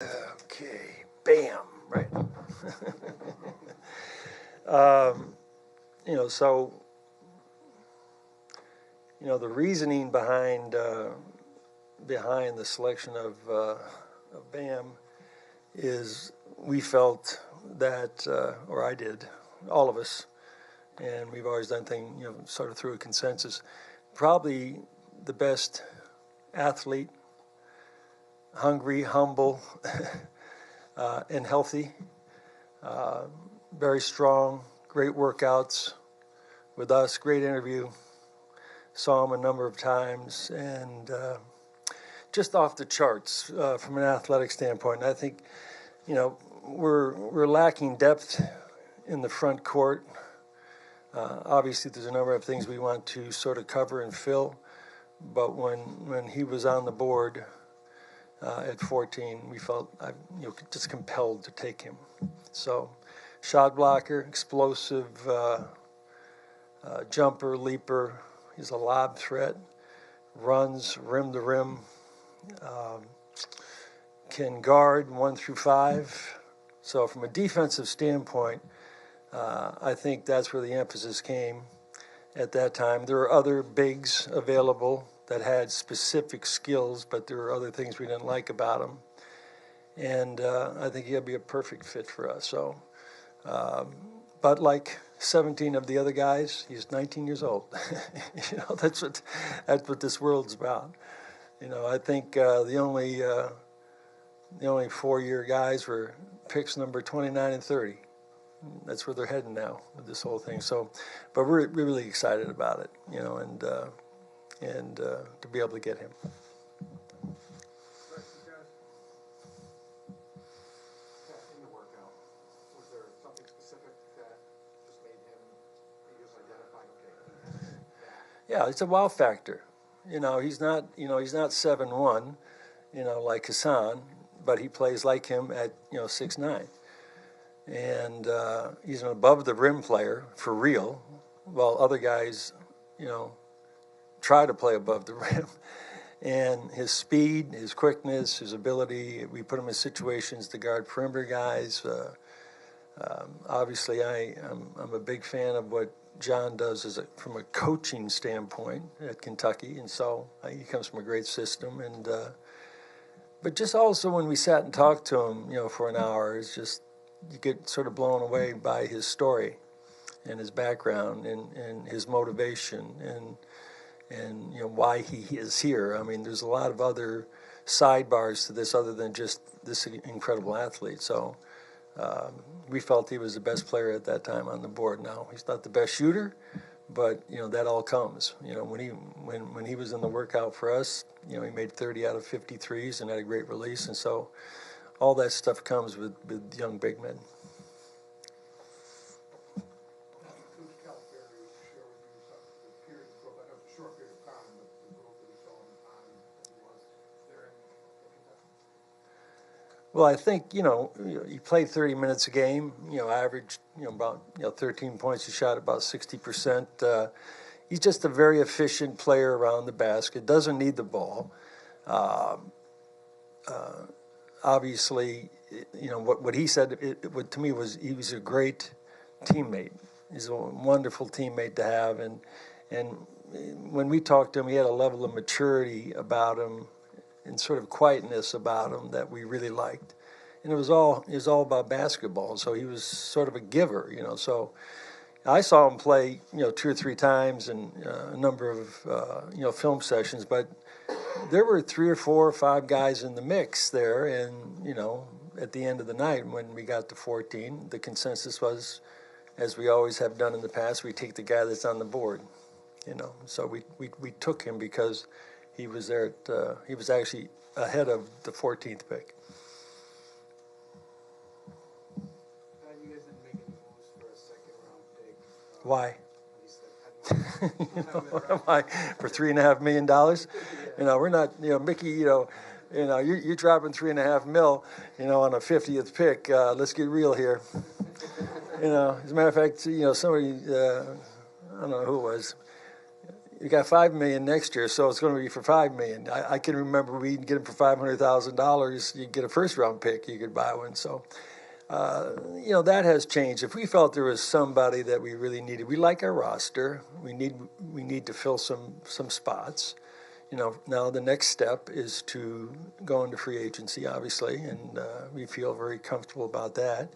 Okay, bam, right. So the reasoning behind the selection of BAM is we felt that, or I did, all of us, and we've always done things, sort of through a consensus, probably the best athlete, hungry, humble, and healthy, very strong, great workouts with us, great interview, saw him a number of times, and just off the charts from an athletic standpoint. And I think, we're lacking depth in the front court. Obviously, there's a number of things we want to sort of cover and fill, but when he was on the board at 14, we felt just compelled to take him. So, shot blocker, explosive jumper, leaper. He's a lob threat, runs rim to rim, can guard 1 through 5. So from a defensive standpoint, I think that's where the emphasis came at that time. There were other bigs available that had specific skills, but there were other things we didn't like about him. And I think he'll be a perfect fit for us. So, but like 17 of the other guys, he's 19 years old. That's what this world's about. I think the only 4-year guys were picks number 29 and 30. That's where they're heading now with this whole thing. So, but we're really excited about it, and to be able to get him. In the workout, was there something specific that just made him, you just identified, okay? Yeah, it's a wow factor. He's not 7'1", like Hassan, but he plays like him at 6'9". And he's an above the rim player for real, while other guys, try to play above the rim. And his speed, his quickness, his ability, we put him in situations to guard perimeter guys. Obviously, I'm a big fan of what John does from a coaching standpoint at Kentucky, and so he comes from a great system. And but just also when we sat and talked to him, for an hour, it's just you get sort of blown away by his story and his background and his motivation and why he is here. I mean, there's a lot of other sidebars to this other than just this incredible athlete. So we felt he was the best player at that time on the board. Now, he's not the best shooter, but that all comes. When he was in the workout for us, he made 30 out of 53s and had a great release, and so all that stuff comes with young big men. Well, I think, he played 30 minutes a game, averaged, about 13 points. He shot about 60%. He's just a very efficient player around the basket, doesn't need the ball. Obviously, what he said to me was he was a great teammate. He's a wonderful teammate to have. And when we talked to him, he had a level of maturity about him and sort of quietness about him that we really liked. And it was all about basketball. So he was sort of a giver, So I saw him play, 2 or 3 times and a number of, film sessions. But there were 3 or 4 or 5 guys in the mix there. And, at the end of the night, when we got to 14, the consensus was, as we always have done in the past, we take the guy that's on the board, So we took him because he was there. He was actually ahead of the 14th pick. You guys didn't make any moves for a second-round pick. Why? Why? For $3.5 million? We're not. Mickey. You're dropping $3.5 million. On a 50th pick. Let's get real here. As a matter of fact, somebody. I don't know who it was. you got $5 million next year, so it's going to be for $5 million. I can remember we get him for $500,000. You get a first-round pick, you could buy one. So, that has changed. If we felt there was somebody that we really needed, we like our roster. We need to fill some spots. Now the next step is to go into free agency, obviously, and we feel very comfortable about that.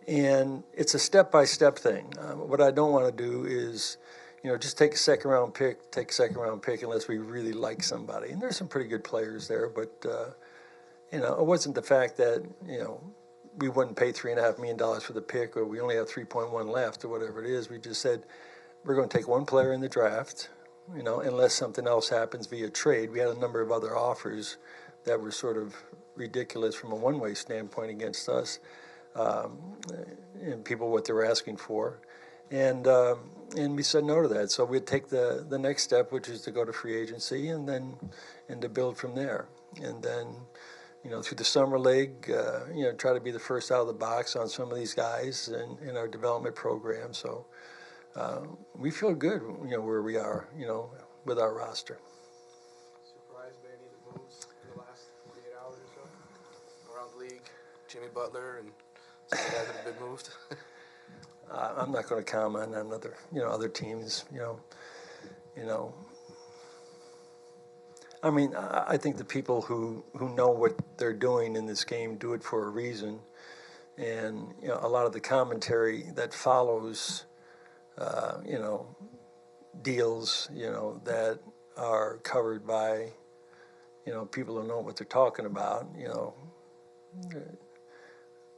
And it's a step-by-step thing. What I don't want to do is, just take a second-round pick unless we really like somebody. And there's some pretty good players there, but, it wasn't the fact that, we wouldn't pay $3.5 million for the pick, or we only have 3.1 left, or whatever it is. We just said, we're going to take one player in the draft, unless something else happens via trade. We had a number of other offers that were sort of ridiculous from a one-way standpoint against us, and people what they were asking for. And we said no to that. So we'd take the next step, which is to go to free agency and to build from there. And then, through the summer league, try to be the first out of the box on some of these guys in our development program. So we feel good, where we are, with our roster. Surprised by any of the moves in the last 48 hours or so around the league? Jimmy Butler and some of the guys that have been moved. I'm not going to comment on other teams. I think the people who know what they're doing in this game do it for a reason, and a lot of the commentary that follows, deals, that are covered by, people who know what they're talking about.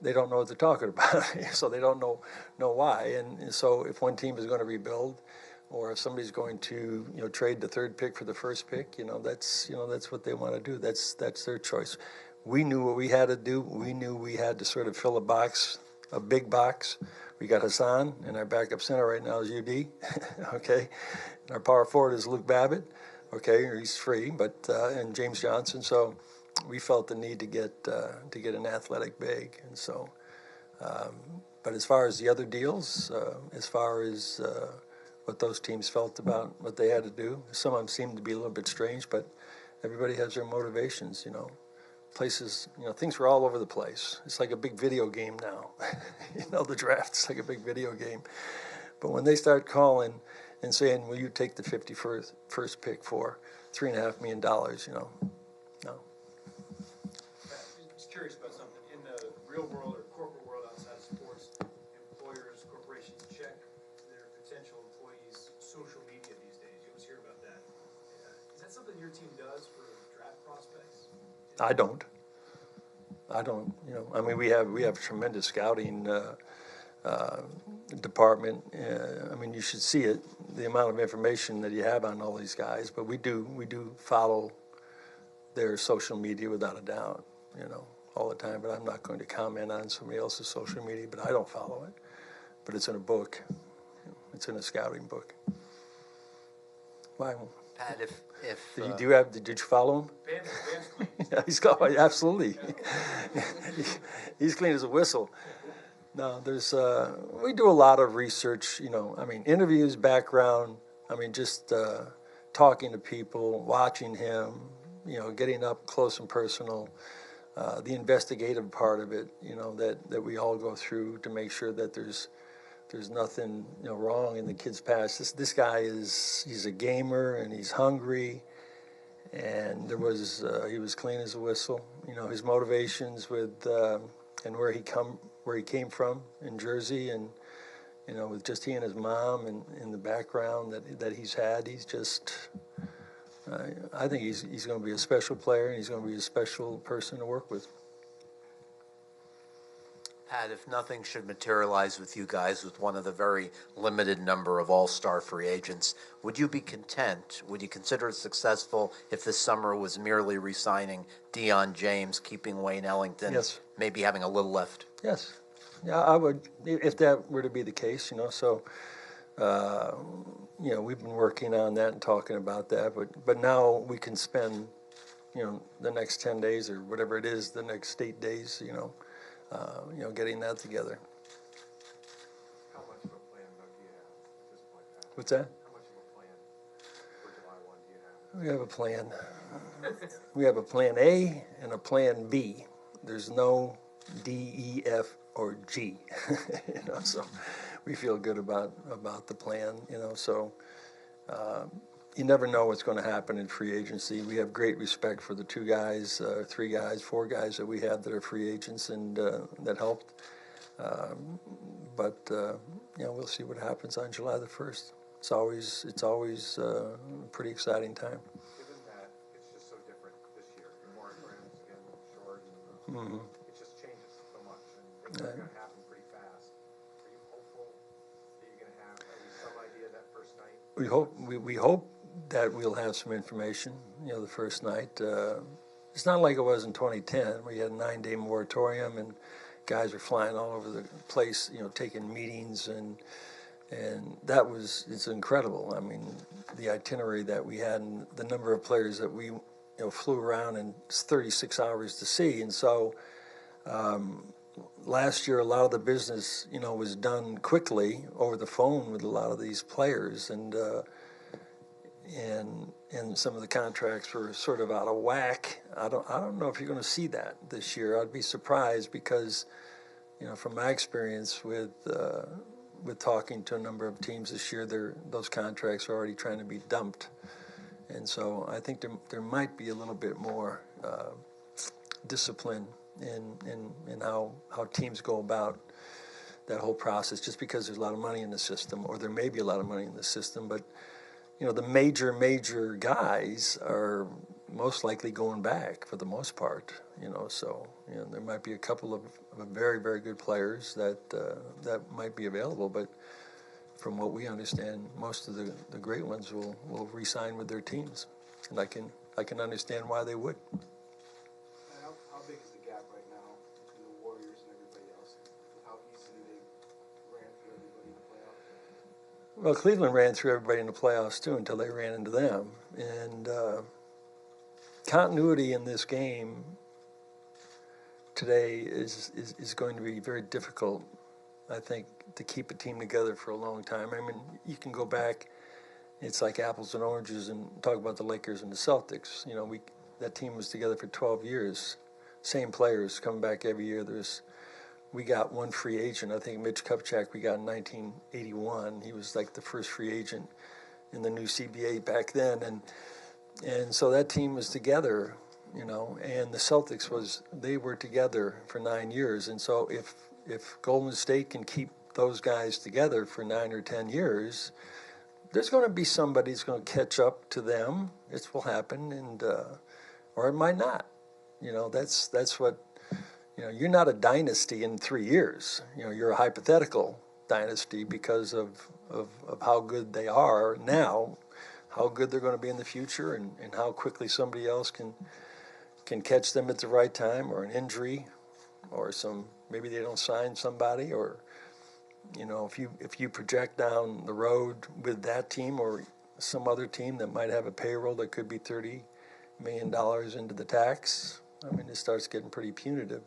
They don't know what they're talking about, so they don't know why. And so if one team is going to rebuild, or if somebody's going to trade the third pick for the first pick, that's what they want to do. That's their choice. We knew what we had to do. We knew we had to sort of fill a big box. We got Hassan, and our backup center right now is UD, okay. And our power forward is Luke Babbitt, okay. He's free, but and James Johnson. So we felt the need to get an athletic big, and so. But as far as the other deals, as far as what those teams felt about what they had to do, some of them seemed to be a little bit strange, but everybody has their motivations. Places, things were all over the place. It's like a big video game now. The draft's like a big video game. But when they start calling and saying, "Will you take the 51st pick for $3.5 million?" No. Just curious about something. In the real world or corporate world outside of sports, employers, corporations check their potential employees' social media these days. You always hear about that. Is that something your team does for draft prospects? I don't. We have tremendous scouting department. You should see it, the amount of information that you have on all these guys. But we do follow their social media without a doubt, all the time. But I'm not going to comment on somebody else's social media. But I don't follow it. But it's in a book. It's in a scouting book. Why? Pat, Did you follow him? Bam's clean. Yeah, he's clean, absolutely. He's clean as a whistle. No, we do a lot of research, interviews, background, just talking to people, watching him, getting up close and personal, the investigative part of it, that we all go through to make sure that there's nothing wrong in the kid's past. This guy he's a gamer, and he's hungry, and he was clean as a whistle. His motivations with and where he came from in Jersey, and with just he and his mom, and in the background that he's had, he's just. I think he's going to be a special player, and he's going to be a special person to work with. Pat, if nothing should materialize with you guys with one of the very limited number of all-star free agents, would you be content? Would you consider it successful if this summer was merely re-signing Deion James, keeping Wayne Ellington, Yes. maybe having a little left? Yes. Yeah, I would, if that were to be the case, So, we've been working on that and talking about that, but now we can spend, the next 10 days or whatever it is, the next 8 days, getting that together. How much of a plan do you have at this point, Pat? What's that? How much of a plan? We have a plan. We have a plan A and a plan B. There's no D, E, F, or G. So we feel good about the plan. So you never know what's going to happen in free agency. We have great respect for the 2 guys, 3 guys, 4 guys that we had that are free agents and that helped. But we'll see what happens on July the 1st. It's always a pretty exciting time. Given that it's just so different this year, more grams again, short, and it just changes so much, and things are going to happen pretty fast. Are you hopeful that you're going to have at least some idea that first night? We hope that we'll have some information. The first night. It's not like it was in 2010, where you had a 9-day moratorium and guys were flying all over the place, taking meetings and it's incredible. I mean, the itinerary that we had and the number of players that we flew around in 36 hours to see. And so last year, a lot of the business, was done quickly over the phone with a lot of these players, and some of the contracts were sort of out of whack. I don't know if you're going to see that this year. I'd be surprised because, from my experience with talking to a number of teams this year, those contracts are already trying to be dumped. And so I think there might be a little bit more discipline in how teams go about that whole process, just because there's a lot of money in the system, or there may be a lot of money in the system. But, the major guys are most likely going back for the most part, so there might be a couple of very, very good players that might be available, but from what we understand, most of the great ones will re-sign with their teams, and I can understand why they would. How big is the gap right now between the Warriors and everybody else? How easily they ran through everybody in the playoffs? Well, Cleveland ran through everybody in the playoffs too until they ran into them, and continuity in this game today is going to be very difficult, I think, to keep a team together for a long time. I mean, you can go back, it's like apples and oranges, and talk about the Lakers and the Celtics. That team was together for 12 years. Same players come back every year. We got one free agent. I think Mitch Kupchak we got in 1981. He was like the first free agent in the new CBA back then, and so that team was together, and the Celtics were together for 9 years. And so if Golden State can keep those guys together for 9 or 10 years, there's going to be somebody who's going to catch up to them. It will happen, and or it might not. That's what. You're not a dynasty in 3 years. You're a hypothetical dynasty because of how good they are now, how good they're going to be in the future, and how quickly somebody else can catch them at the right time, or an injury, or maybe they don't sign somebody, or if you project down the road with that team or some other team that might have a payroll that could be $30 million into the tax, I mean, it starts getting pretty punitive.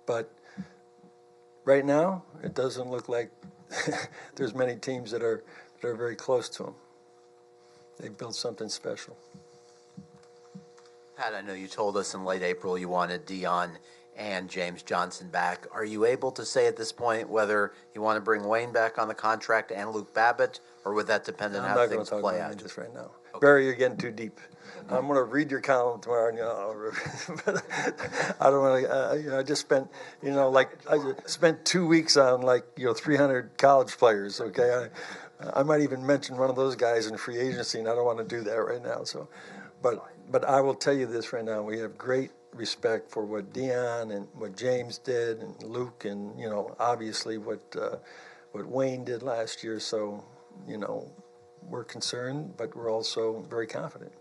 But right now, it doesn't look like there's many teams that are very close to them. They built something special. Pat, I know you told us in late April you wanted Dion and James Johnson back. Are you able to say at this point whether you want to bring Wayne back on the contract and Luke Babbitt, or would that depend on how things play out? I'm not going to talk about just right now. Okay. Barry, you're getting too deep. I'm going to read your column tomorrow, but I don't want to. I just spent, I spent 2 weeks on 300 college players. Okay, I might even mention one of those guys in free agency, and I don't want to do that right now. So, but I will tell you this right now: we have great respect for what Dion and what James did, and Luke, and obviously what Wayne did last year. So, we're concerned, but we're also very confident.